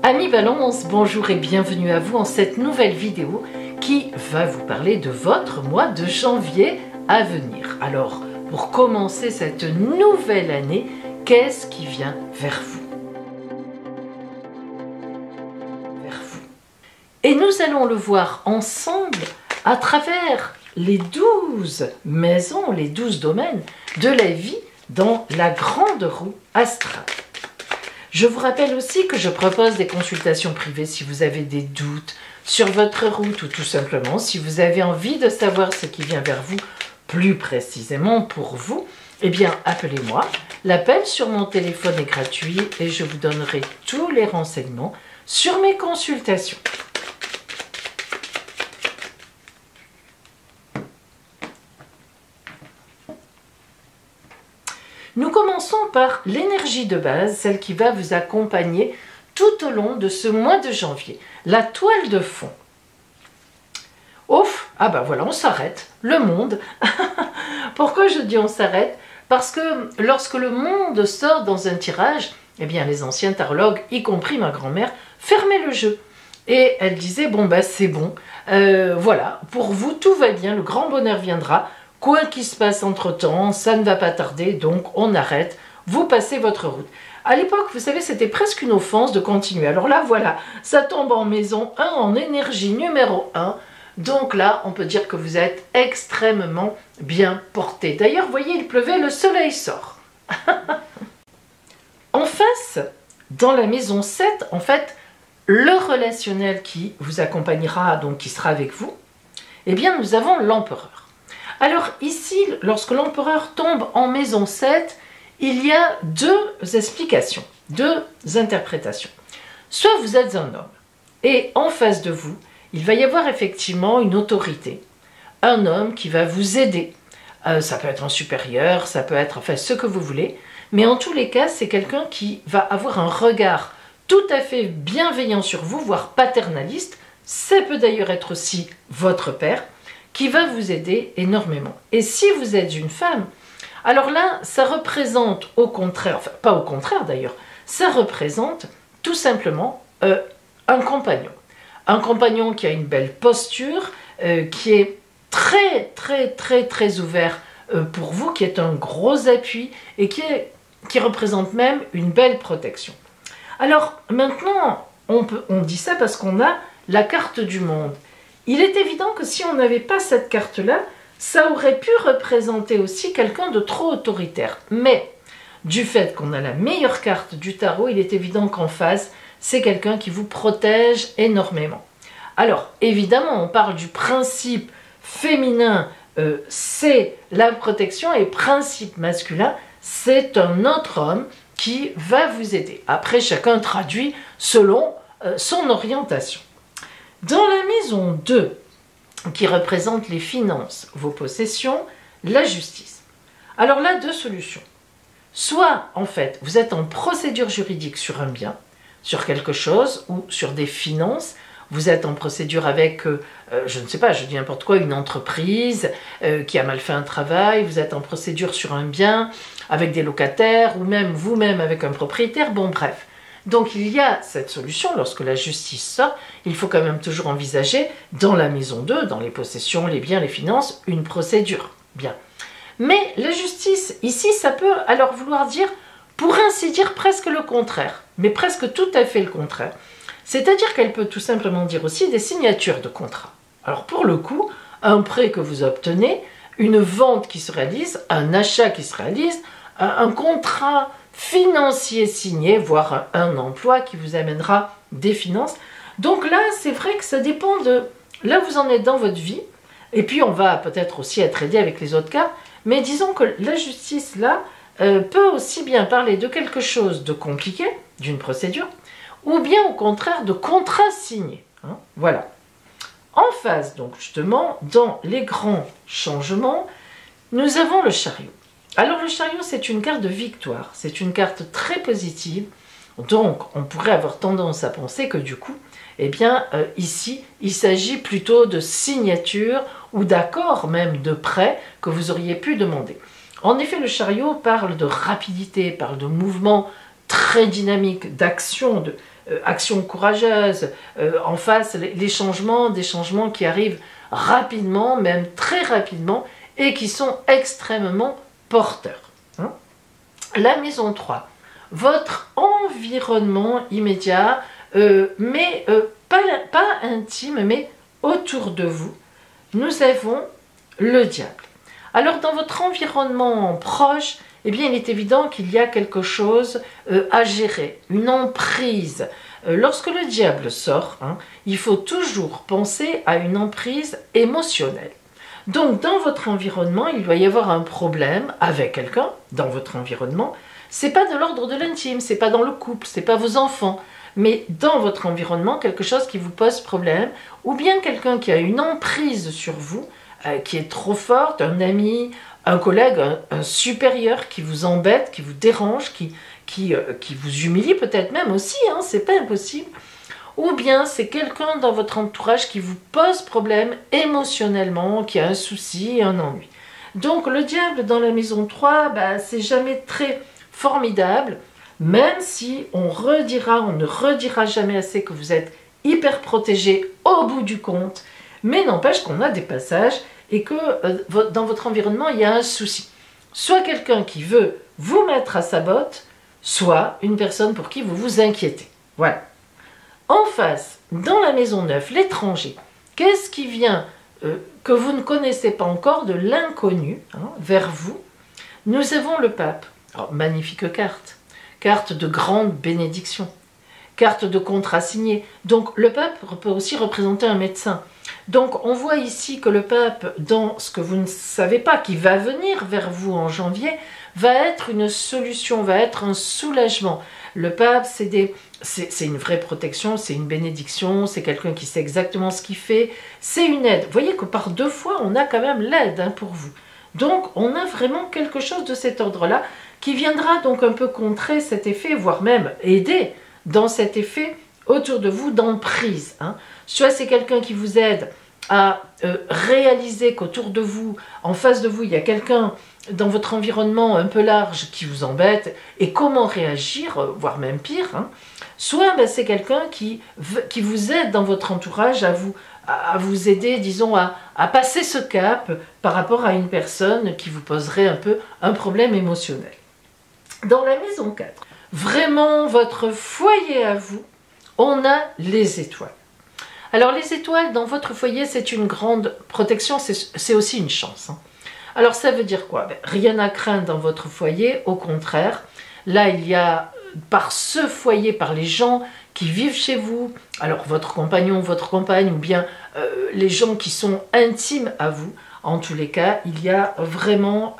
Amis Balance, bonjour et bienvenue à vous en cette nouvelle vidéo qui va vous parler de votre mois de janvier à venir. Alors, pour commencer cette nouvelle année, qu'est-ce qui vient vers vous? Et nous allons le voir ensemble à travers les 12 maisons, les 12 domaines de la vie dans la grande roue astrale. Je vous rappelle aussi que je propose des consultations privées si vous avez des doutes sur votre route ou tout simplement si vous avez envie de savoir ce qui vient vers vous plus précisément pour vous, eh bien appelez-moi. L'appel sur mon téléphone est gratuit et je vous donnerai tous les renseignements sur mes consultations. Nous commençons par l'énergie de base, celle qui va vous accompagner tout au long de ce mois de janvier. La toile de fond. Ouf, ah ben voilà, on s'arrête. Le monde. Pourquoi je dis on s'arrête? Parce que lorsque le monde sort dans un tirage, eh bien les anciens tarologues, y compris ma grand-mère, fermaient le jeu. Et elle disait, bon ben c'est bon, voilà, pour vous tout va bien, le grand bonheur viendra. Quoi qu'il se passe entre-temps, ça ne va pas tarder, donc on arrête, vous passez votre route. À l'époque, vous savez, c'était presque une offense de continuer. Alors là, voilà, ça tombe en maison 1, en énergie numéro 1. Donc là, on peut dire que vous êtes extrêmement bien porté. D'ailleurs, vous voyez, il pleuvait, le soleil sort. En face, dans la maison 7, en fait, le relationnel qui vous accompagnera, donc qui sera avec vous, eh bien, nous avons l'empereur. Alors ici, lorsque l'empereur tombe en maison 7, il y a deux explications, deux interprétations. Soit vous êtes un homme, et en face de vous, il va y avoir effectivement une autorité, un homme qui va vous aider. Ça peut être un supérieur, ça peut être enfin ce que vous voulez, mais en tous les cas, c'est quelqu'un qui va avoir un regard tout à fait bienveillant sur vous, voire paternaliste. Ça peut d'ailleurs être aussi votre père, qui va vous aider énormément. Et si vous êtes une femme, alors là, ça représente au contraire, enfin pas au contraire d'ailleurs, ça représente tout simplement un compagnon. Un compagnon qui a une belle posture, qui est très ouvert pour vous, qui est un gros appui et qui représente même une belle protection. Alors maintenant, on dit ça parce qu'on a la carte du monde. Il est évident que si on n'avait pas cette carte-là, ça aurait pu représenter aussi quelqu'un de trop autoritaire. Mais du fait qu'on a la meilleure carte du tarot, il est évident qu'en face, c'est quelqu'un qui vous protège énormément. Alors, évidemment, on parle du principe féminin, c'est la protection, et principe masculin, c'est un autre homme qui va vous aider. Après, chacun traduit selon son orientation. Dans la maison 2, qui représente les finances, vos possessions, la justice. Alors là, deux solutions. Soit, en fait, vous êtes en procédure juridique sur un bien, sur quelque chose, ou sur des finances, vous êtes en procédure avec, je ne sais pas, je dis n'importe quoi, une entreprise qui a mal fait un travail, vous êtes en procédure sur un bien, avec des locataires, ou même vous-même avec un propriétaire, bon bref. Donc il y a cette solution, lorsque la justice sort, il faut quand même toujours envisager, dans la maison 2, dans les possessions, les biens, les finances, une procédure. Bien. Mais la justice, ici, ça peut alors vouloir dire, pour ainsi dire, presque le contraire, mais presque tout à fait le contraire. C'est-à-dire qu'elle peut tout simplement dire aussi des signatures de contrat. Alors pour le coup, un prêt que vous obtenez, une vente qui se réalise, un achat qui se réalise, un contrat financier signé, voire un emploi qui vous amènera des finances. Donc là, c'est vrai que ça dépend de là où vous en êtes dans votre vie. Et puis, on va peut-être aussi être aidé avec les autres cas. Mais disons que la justice, là, peut aussi bien parler de quelque chose de compliqué, d'une procédure, ou bien au contraire de contrat signé. Hein, voilà. En face, donc justement, dans les grands changements, nous avons le chariot. Alors le chariot, c'est une carte de victoire, c'est une carte très positive, donc on pourrait avoir tendance à penser que du coup, eh bien ici, il s'agit plutôt de signature ou d'accord même de prêt que vous auriez pu demander. En effet, le chariot parle de rapidité, parle de mouvement très dynamique, d'action, action courageuse, en face les changements, des changements qui arrivent rapidement, même très rapidement, et qui sont extrêmement porteurs. Hein. La maison 3, votre environnement immédiat, mais pas intime, mais autour de vous, nous avons le diable. Alors dans votre environnement proche, eh bien il est évident qu'il y a quelque chose à gérer, une emprise. Lorsque le diable sort, hein, il faut toujours penser à une emprise émotionnelle. Donc dans votre environnement, il doit y avoir un problème avec quelqu'un, dans votre environnement. C'est pas de l'ordre de l'intime, c'est pas dans le couple, c'est pas vos enfants, mais dans votre environnement, quelque chose qui vous pose problème, ou bien quelqu'un qui a une emprise sur vous, qui est trop forte, un ami, un collègue, un supérieur qui vous embête, qui vous dérange, qui vous humilie peut-être même aussi, hein, c'est pas impossible. Ou bien c'est quelqu'un dans votre entourage qui vous pose problème émotionnellement, qui a un souci, un ennui. Donc le diable dans la maison 3, c'est jamais très formidable, même si on ne redira jamais assez que vous êtes hyper protégé au bout du compte, mais n'empêche qu'on a des passages et que dans votre environnement, il y a un souci. Soit quelqu'un qui veut vous mettre à sa botte, soit une personne pour qui vous vous inquiétez. Voilà. En face, dans la maison 9, l'étranger, qu'est-ce qui vient que vous ne connaissez pas encore de l'inconnu vers vous? Nous avons le pape. Alors, magnifique carte. Carte de grande bénédiction. Carte de contrat signé. Donc le pape peut aussi représenter un médecin. Donc on voit ici que le pape, dans ce que vous ne savez pas, qui va venir vers vous en janvier, va être une solution, va être un soulagement. Le pape, c'est une vraie protection, c'est une bénédiction, c'est quelqu'un qui sait exactement ce qu'il fait, c'est une aide. Vous voyez que par 2 fois, on a quand même l'aide pour vous. Donc on a vraiment quelque chose de cet ordre-là qui viendra donc un peu contrer cet effet, voire même aider dans cet effet autour de vous d'emprise. Hein. Soit c'est quelqu'un qui vous aide à réaliser qu'autour de vous, en face de vous, il y a quelqu'un dans votre environnement un peu large qui vous embête et comment réagir, voire même pire. Hein. Soit c'est quelqu'un qui vous aide dans votre entourage à vous aider, disons, à passer ce cap par rapport à une personne qui vous poserait un peu un problème émotionnel. Dans la maison 4, vraiment votre foyer à vous, on a les étoiles. Alors les étoiles dans votre foyer, c'est une grande protection, c'est aussi une chance. Hein. Alors ça veut dire quoi? Rien à craindre dans votre foyer, au contraire. Là, il y a, par ce foyer, par les gens qui vivent chez vous, alors votre compagnon, votre compagne, ou bien les gens qui sont intimes à vous, en tous les cas, il y a vraiment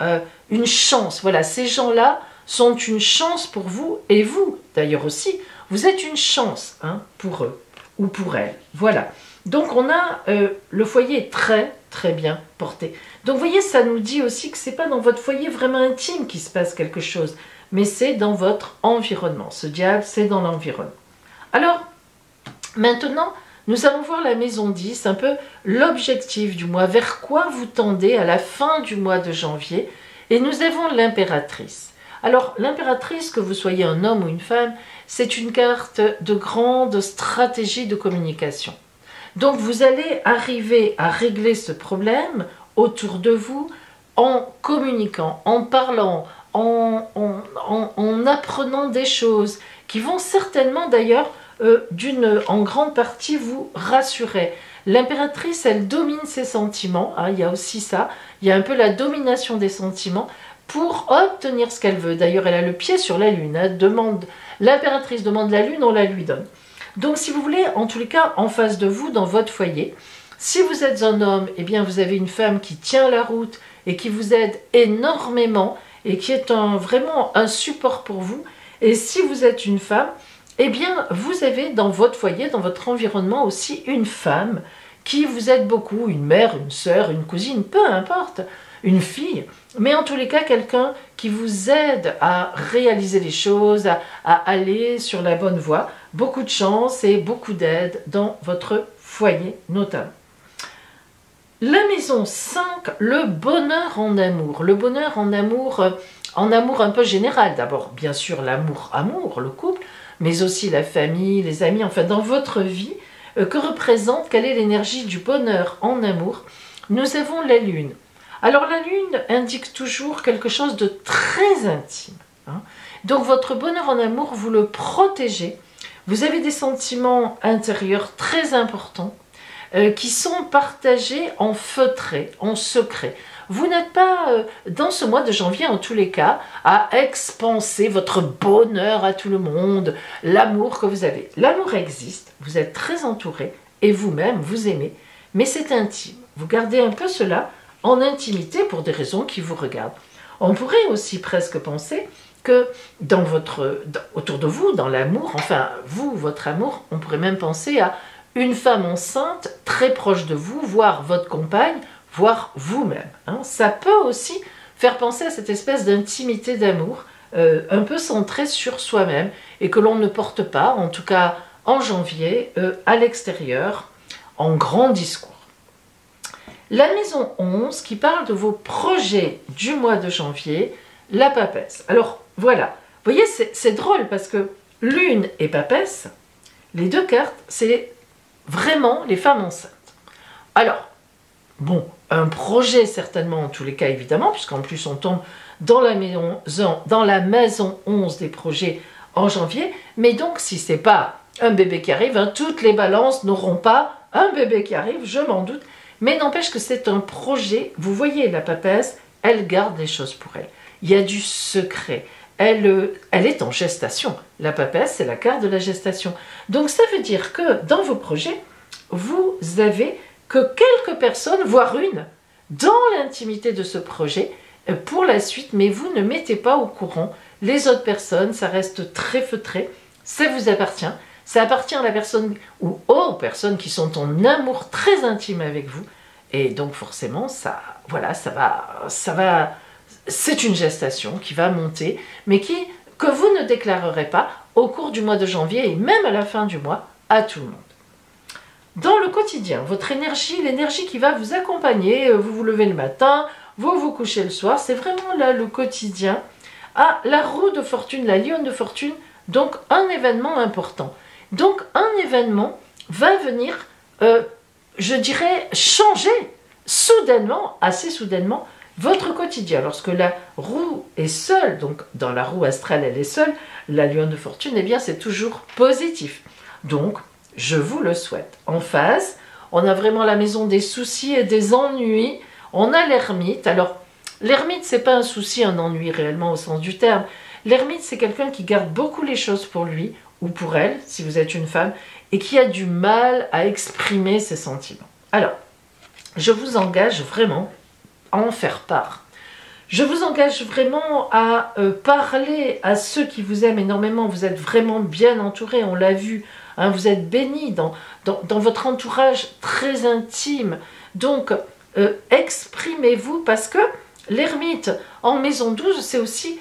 une chance. Voilà, ces gens-là sont une chance pour vous, et vous, d'ailleurs aussi, vous êtes une chance pour eux ou pour elles. Voilà. Donc on a le foyer très très bien porté. Donc vous voyez, ça nous dit aussi que c'est pas dans votre foyer vraiment intime qu'il se passe quelque chose, mais c'est dans votre environnement. Ce diable, c'est dans l'environnement. Alors, maintenant, nous allons voir la maison 10, un peu l'objectif du mois, vers quoi vous tendez à la fin du mois de janvier. Et nous avons l'impératrice. Alors, l'impératrice, que vous soyez un homme ou une femme, c'est une carte de grande stratégie de communication. Donc, vous allez arriver à régler ce problème autour de vous en communiquant, en parlant, en apprenant des choses qui vont certainement d'ailleurs en grande partie vous rassurer. L'impératrice, elle domine ses sentiments, il y a aussi ça, il y a un peu la domination des sentiments pour obtenir ce qu'elle veut. D'ailleurs, elle a le pied sur la lune, l'impératrice demande la lune, on la lui donne. Donc si vous voulez, en tous les cas, en face de vous, dans votre foyer, si vous êtes un homme, eh bien vous avez une femme qui tient la route et qui vous aide énormément et qui est vraiment un support pour vous. Et si vous êtes une femme, eh bien vous avez dans votre foyer, dans votre environnement aussi une femme qui vous aide beaucoup, une mère, une sœur, une cousine, peu importe, une fille, mais en tous les cas quelqu'un qui vous aide à réaliser les choses, à aller sur la bonne voie. Beaucoup de chance et beaucoup d'aide dans votre foyer notamment. La maison 5, le bonheur en amour. Le bonheur en amour un peu général. D'abord, bien sûr, l'amour, le couple, mais aussi la famille, les amis, enfin dans votre vie, que représente, quelle est l'énergie du bonheur en amour? Nous avons la lune. Alors la lune indique toujours quelque chose de très intime, hein. Donc votre bonheur en amour, vous le protégez. Vous avez des sentiments intérieurs très importants qui sont partagés en feutré, en secret. Vous n'êtes pas, dans ce mois de janvier en tous les cas, à expanser votre bonheur à tout le monde, l'amour que vous avez. L'amour existe, vous êtes très entouré et vous-même, vous aimez, mais c'est intime. Vous gardez un peu cela en intimité pour des raisons qui vous regardent. On pourrait aussi presque penser que autour de vous, dans l'amour, enfin vous, votre amour, on pourrait même penser à une femme enceinte très proche de vous, voire votre compagne, voire vous-même, hein. Ça peut aussi faire penser à cette espèce d'intimité d'amour, un peu centrée sur soi-même, et que l'on ne porte pas, en tout cas en janvier, à l'extérieur, en grand discours. La maison 11 qui parle de vos projets du mois de janvier, la papesse. Alors voilà, vous voyez, c'est drôle parce que lune et papesse, les deux cartes, c'est vraiment les femmes enceintes. Alors, bon, un projet certainement en tous les cas évidemment, puisqu'en plus on tombe dans la maison 11 des projets en janvier, mais donc si c'est pas un bébé qui arrive, hein, toutes les balances n'auront pas un bébé qui arrive, je m'en doute, mais n'empêche que c'est un projet. Vous voyez, la papesse, elle garde les choses pour elle. Il y a du secret. Elle est en gestation. La papesse, c'est la carte de la gestation. Donc ça veut dire que dans vos projets, vous avez que quelques personnes, voire une, dans l'intimité de ce projet, pour la suite, mais vous ne mettez pas au courant les autres personnes, ça reste très feutré, ça vous appartient. Ça appartient à la personne ou aux personnes qui sont en amour très intime avec vous. Et donc forcément, ça va, c'est une gestation qui va monter, mais que vous ne déclarerez pas au cours du mois de janvier et même à la fin du mois à tout le monde. Dans le quotidien, votre énergie, l'énergie qui va vous accompagner, vous vous levez le matin, vous vous couchez le soir, c'est vraiment là le quotidien. Ah, la roue de fortune, la lionne de fortune, donc un événement important. Donc un événement va venir, je dirais, changer soudainement, assez soudainement, votre quotidien. Lorsque la roue est seule, donc dans la roue astrale elle est seule, la lionne de fortune, eh bien c'est toujours positif. Donc je vous le souhaite. En face, on a vraiment la maison des soucis et des ennuis. On a l'ermite. Alors l'ermite, c'est pas un souci, un ennui réellement au sens du terme. L'ermite, c'est quelqu'un qui garde beaucoup les choses pour lui, ou pour elle, si vous êtes une femme, et qui a du mal à exprimer ses sentiments. Alors, je vous engage vraiment à en faire part. Je vous engage vraiment à parler à ceux qui vous aiment énormément. Vous êtes vraiment bien entourés, on l'a vu, hein, vous êtes bénis dans votre entourage très intime. Donc, exprimez-vous, parce que l'ermite en maison 12, c'est aussi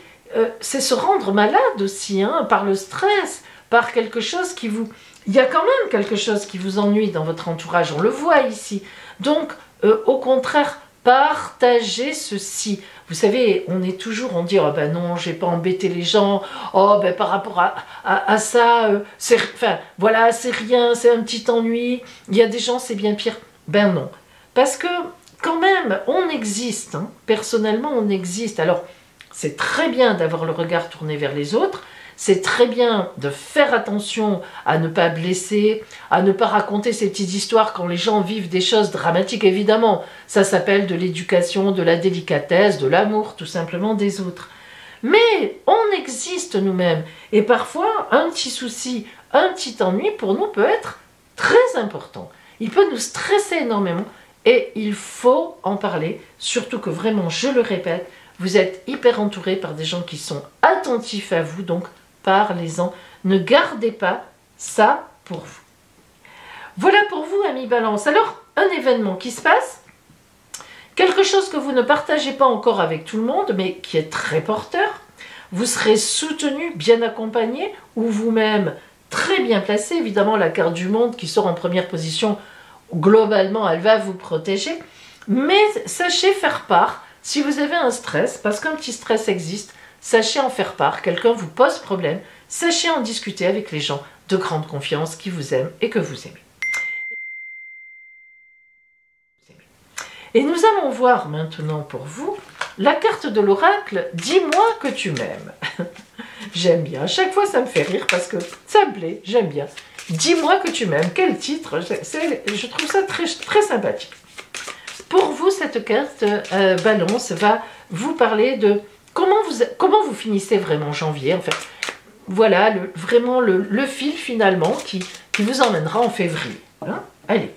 c'est se rendre malade aussi, hein, par le stress, par quelque chose qui vous... Il y a quand même quelque chose qui vous ennuie dans votre entourage, on le voit ici. Donc, au contraire, partagez ceci. Vous savez, on est toujours, on dit, oh ben non, j'ai pas embêté les gens, oh ben par rapport à ça, enfin, voilà, c'est rien, c'est un petit ennui, il y a des gens, c'est bien pire. Ben non, parce que quand même, on existe, hein, personnellement, on existe. Alors, c'est très bien d'avoir le regard tourné vers les autres, c'est très bien de faire attention à ne pas blesser, à ne pas raconter ces petites histoires quand les gens vivent des choses dramatiques, évidemment. Ça s'appelle de l'éducation, de la délicatesse, de l'amour, tout simplement, des autres. Mais on existe nous-mêmes. Et parfois, un petit souci, un petit ennui, pour nous, peut être très important. Il peut nous stresser énormément. Et il faut en parler, surtout que vraiment, je le répète, vous êtes hyper entouré par des gens qui sont attentifs à vous, donc parlez-en. Ne gardez pas ça pour vous. Voilà pour vous, amis Balance. Alors, un événement qui se passe, quelque chose que vous ne partagez pas encore avec tout le monde, mais qui est très porteur. Vous serez soutenu, bien accompagné, ou vous-même très bien placé. Évidemment, la carte du monde qui sort en première position, globalement, elle va vous protéger. Mais sachez faire part, si vous avez un stress, parce qu'un petit stress existe, sachez en faire part. Quelqu'un vous pose problème, Sachez en discuter avec les gens de grande confiance qui vous aiment et que vous aimez. Et nous allons voir maintenant pour vous la carte de l'oracle « Dis-moi que tu m'aimes ». J'aime bien, à chaque fois ça me fait rire parce que ça me plaît, j'aime bien. « Dis-moi que tu m'aimes », quel titre, je trouve ça très, très sympathique. Pour vous, cette carte Balance va vous parler de comment vous finissez vraiment janvier. En fait, voilà vraiment le fil finalement qui vous emmènera en février. Hein? Allez.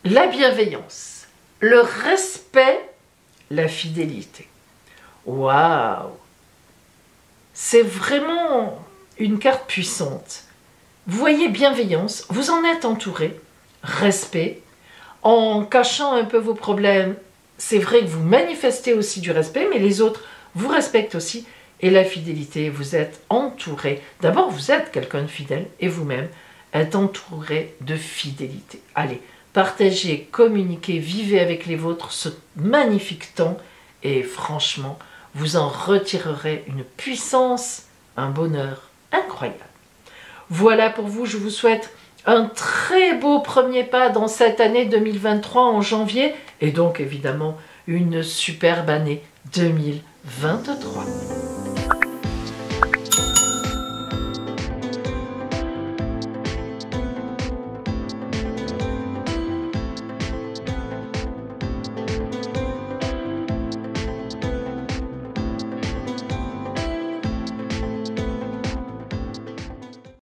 La bienveillance, le respect, la fidélité. Waouh! C'est vraiment une carte puissante. Vous voyez bienveillance, vous en êtes entouré, respect. En cachant un peu vos problèmes, c'est vrai que vous manifestez aussi du respect, mais les autres vous respectent aussi. Et la fidélité, vous êtes entouré. D'abord, vous êtes quelqu'un de fidèle et vous-même êtes entouré de fidélité. Allez, partagez, communiquez, vivez avec les vôtres ce magnifique temps et franchement, vous en retirerez une puissance, un bonheur incroyable. Voilà pour vous, je vous souhaite un très beau premier pas dans cette année 2023 en janvier et donc évidemment une superbe année 2023.